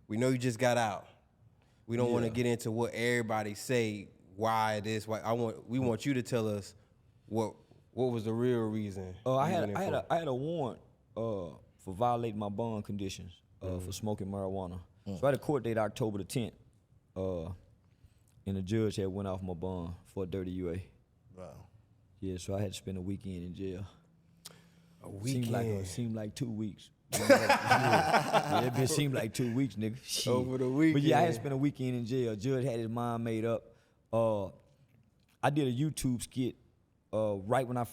we know you just got out. We don't want to get into what everybody say, why it is. We want you to tell us what was the real reason. I had a warrant for violating my bond conditions for smoking marijuana. So I had a court date October the 10th, and the judge had went off my bond for a dirty UA. Wow. Yeah, so I had to spend a weekend in jail. A weekend? Seemed like 2 weeks. Yeah, it seemed like 2 weeks, nigga. Shit. Over the weekend. But yeah, I had to spend a weekend in jail. Judge had his mind made up. I did a YouTube skit right when I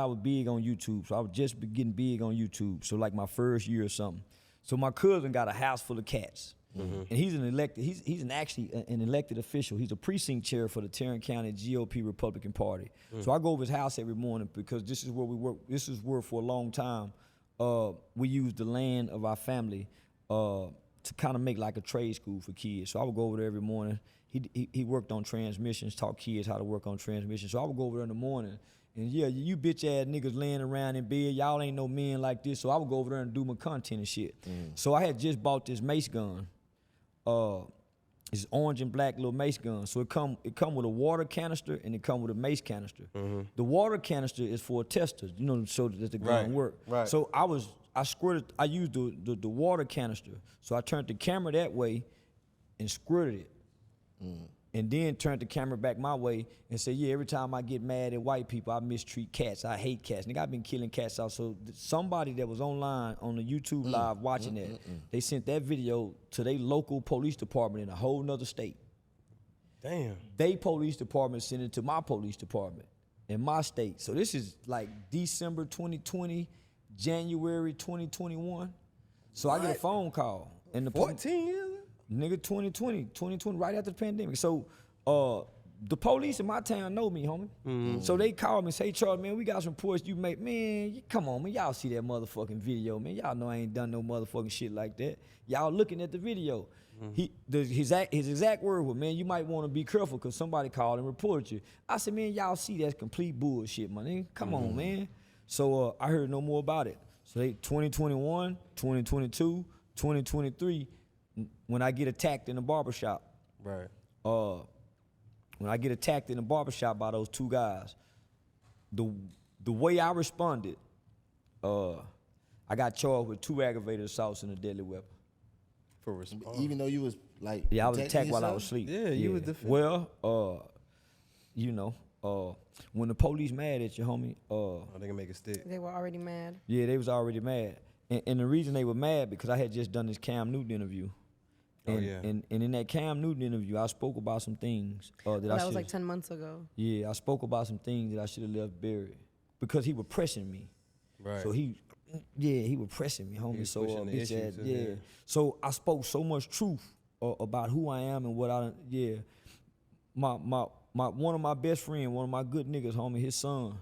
was big on YouTube. So I was just getting big on YouTube. So like my first year or something. So my cousin got a house full of cats. And he's an elected official. He's a precinct chair for the Tarrant County GOP Republican Party. So I go over his house every morning because this is where we work. This is where for a long time we used the land of our family to kind of make like a trade school for kids. So I would go over there every morning. He worked on transmissions, taught kids how to work on transmissions. So I would go over there in the morning. And yeah, you bitch ass niggas laying around in bed, y'all ain't no men like this. So I would go over there and do my content and shit. So I had just bought this mace gun. It's orange and black little mace gun. So it come with a water canister and it come with a mace canister. The water canister is for a tester, you know, so that the gun work. Right. So I used the water canister. So I turned the camera that way and squirted it. And then turned the camera back my way and said, yeah, every time I get mad at white people, I mistreat cats. I hate cats. Nigga, I've been killing cats out. So somebody that was online on the YouTube live watching that, they sent that video to their local police department in a whole nother state. Damn. They police department sent it to my police department in my state. So this is like December 2020, January 2021. So I get a phone call. And the 14 years? Nigga, 2020, right after the pandemic. So the police in my town know me, homie. So they called me and say, hey, Charles, man, we got some reports you make. Man, come on, man, y'all see that motherfucking video, man. Y'all know I ain't done no motherfucking shit like that. Y'all looking at the video. His exact word was, man, you might want to be careful because somebody called and reported you. I said, man, y'all see that's complete bullshit, my nigga. Come on, man. So I heard no more about it. So they 2021, 2022, 2023, when I get attacked in the barbershop. Right. When I get attacked in the barbershop by those two guys, the way I responded, I got charged with 2 aggravated assaults and a deadly weapon. For response. Even though you was like, yeah, I was attacked while I was asleep. Yeah, you was defending. Well, you know, when the police mad at you, homie, they can make it stick. They were already mad. Yeah, they was already mad. And the reason they were mad because I had just done this Cam Newton interview. And in that Cam Newton interview, I spoke about some things that was like 10 months ago. Yeah, I spoke about some things that I should have left buried because he was pressing me. Right. So he was pressing me, homie. So issues, So I spoke so much truth about who I am and what my one of my best friends, one of my good niggas, homie, his son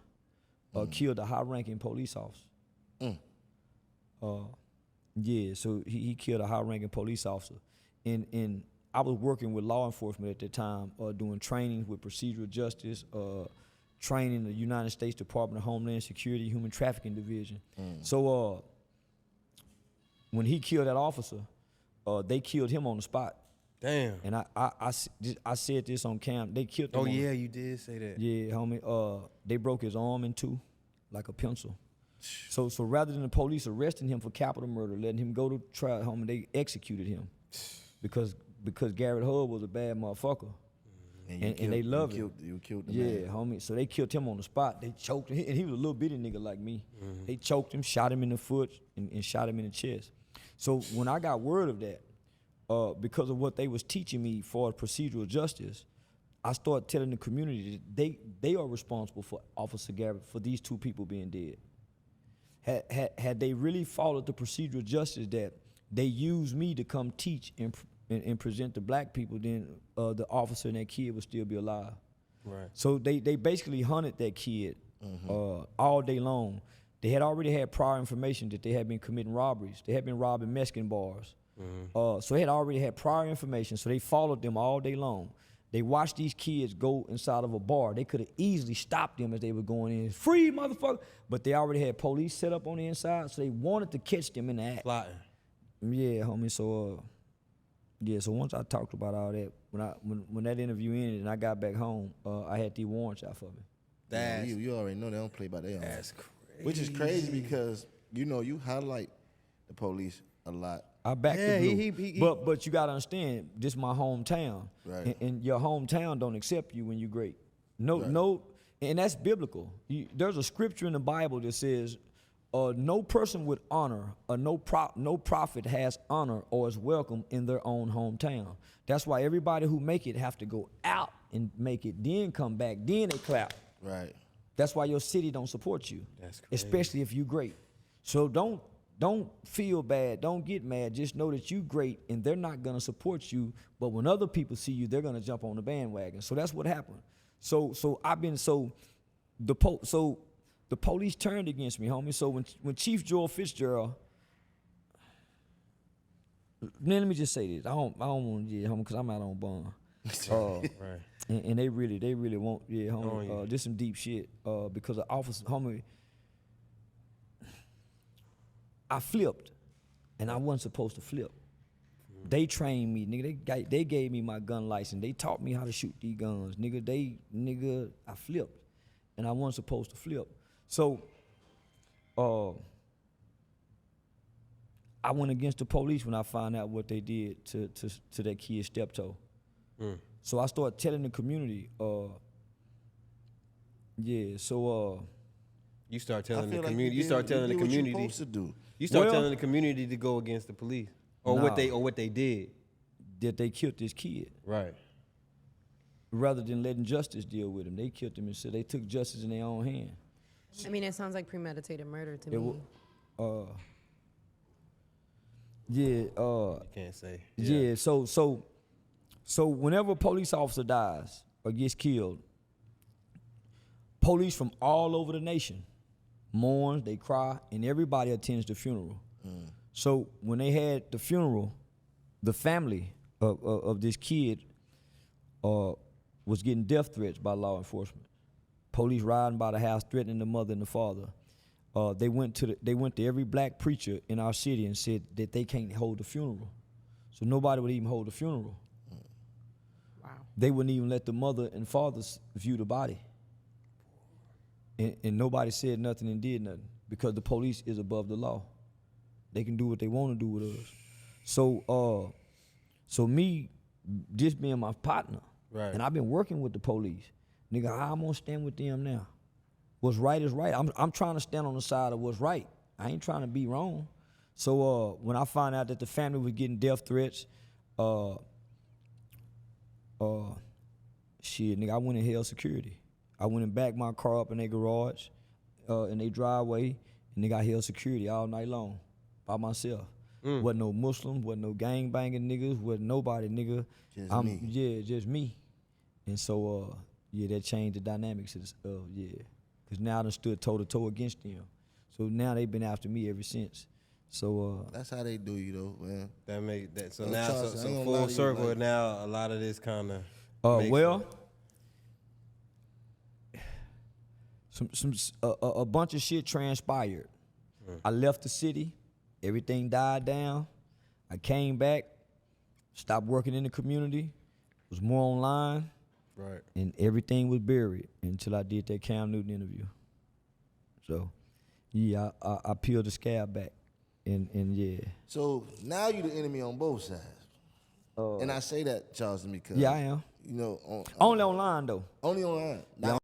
killed a high-ranking police officer. So he killed a high-ranking police officer. And I was working with law enforcement at that time, doing trainings with procedural justice, training the United States Department of Homeland Security, Human Trafficking Division. So when he killed that officer, they killed him on the spot. Damn. And I said this on cam. They killed him. Oh, yeah, you did say that. Yeah, homie. They broke his arm in two, like a pencil. So rather than the police arresting him for capital murder, letting him go to trial, homie, they executed him. Because Garrett Hubb was a bad motherfucker. And they loved him. You killed the man. man. Yeah, homie. So they killed him on the spot. They choked him. And he was a little bitty nigga like me. They choked him, shot him in the foot, and shot him in the chest. So when I got word of that, because of what they was teaching me for procedural justice, I started telling the community that they are responsible for Officer Garrett, for these 2 people being dead. Had they really followed the procedural justice that they used me to come teach and present to black people, then the officer and that kid would still be alive. Right. So they basically hunted that kid all day long. They had already had prior information that they had been committing robberies. They had been robbing Mexican bars. So they had already had prior information, so they followed them all day long. They watched these kids go inside of a bar. They could have easily stopped them as they were going in. Free, motherfucker! But they already had police set up on the inside, so they wanted to catch them in the act. Plotting. Yeah, homie. So Yeah, so once I talked about all that, when that interview ended and I got back home, I had these warrants out for me. That's You already know they don't play by their own. that's crazy. Which is crazy because you highlight the police a lot. I back Yeah, the blue. he- But you gotta understand, this my hometown. Right. And your hometown don't accept you when you're great. No, Right. no, and that's biblical. There's a scripture in the Bible that says, no person with honor or no prophet has honor or is welcome in their own hometown. That's why everybody who make it have to go out and make it, then come back, then they clap. Right. That's why your city don't support you. That's crazy. Especially if you great. So don't feel bad. Don't get mad. Just know that you great and they're not gonna support you. But when other people see you, they're gonna jump on the bandwagon. So that's what happened. So the police turned against me, homie. So when Chief Joel Fitzgerald, let me just say this. I don't want to, homie, because I'm out on bond. Right. And they really want, homie. Oh, yeah. This some deep shit. Because the officer, homie, I flipped, and I wasn't supposed to flip. They trained me, nigga. They gave me my gun license. They taught me how to shoot these guns, nigga. I flipped, and I wasn't supposed to flip. So, I went against the police when I found out what they did to that kid's steptoe. So I started telling the community. You start I telling the feel like community. You did- start telling the did what you community. supposed to do. You start Well- telling the community to go against the police, or Nah. what they did. that they killed this kid. Right. Rather than letting justice deal with him, they killed him and said they took justice in their own hand. I mean, it sounds like premeditated murder to It me. You can't say. Yeah. So whenever a police officer dies or gets killed, police from all over the nation mourns, they cry, and everybody attends the funeral. So when they had the funeral, the family of this kid was getting death threats by law enforcement. Police riding by the house threatening the mother and the father. They went to every black preacher in our city and said that they can't hold the funeral. So nobody would even hold the funeral. Wow. They wouldn't even let the mother and fathers view the body. And nobody said nothing and did nothing because the police is above the law. They can do what they want to do with us. So me just being my partner, Right. and I've been working with the police. Nigga, how I'm gonna stand with them now? What's right is right. I'm trying to stand on the side of what's right. I ain't trying to be wrong. So when I found out that the family was getting death threats, shit, nigga, I went and held security. I went and backed my car up in their garage, in their driveway, and nigga, I held security all night long by myself. Wasn't no Muslim, wasn't no gang banging niggas, wasn't nobody, nigga. Just me. Yeah, just me. And so, that changed the dynamics of this, because now I done stood toe to toe against them. So now they've been after me ever since. So That's how they do you though, man. That make that so Well, now Charles, I so ain't gonna lie full to you, circle like- now. A lot of this kind of. a bunch of shit transpired. I left the city, everything died down. I came back, stopped working in the community, was more online, Right. and everything was buried until I did that Cam Newton interview. So, yeah, I peeled the scab back, and yeah. So now you the enemy on both sides. And I say that, Charleston, because Yeah, I am. You know, Only online though. only online. Yeah,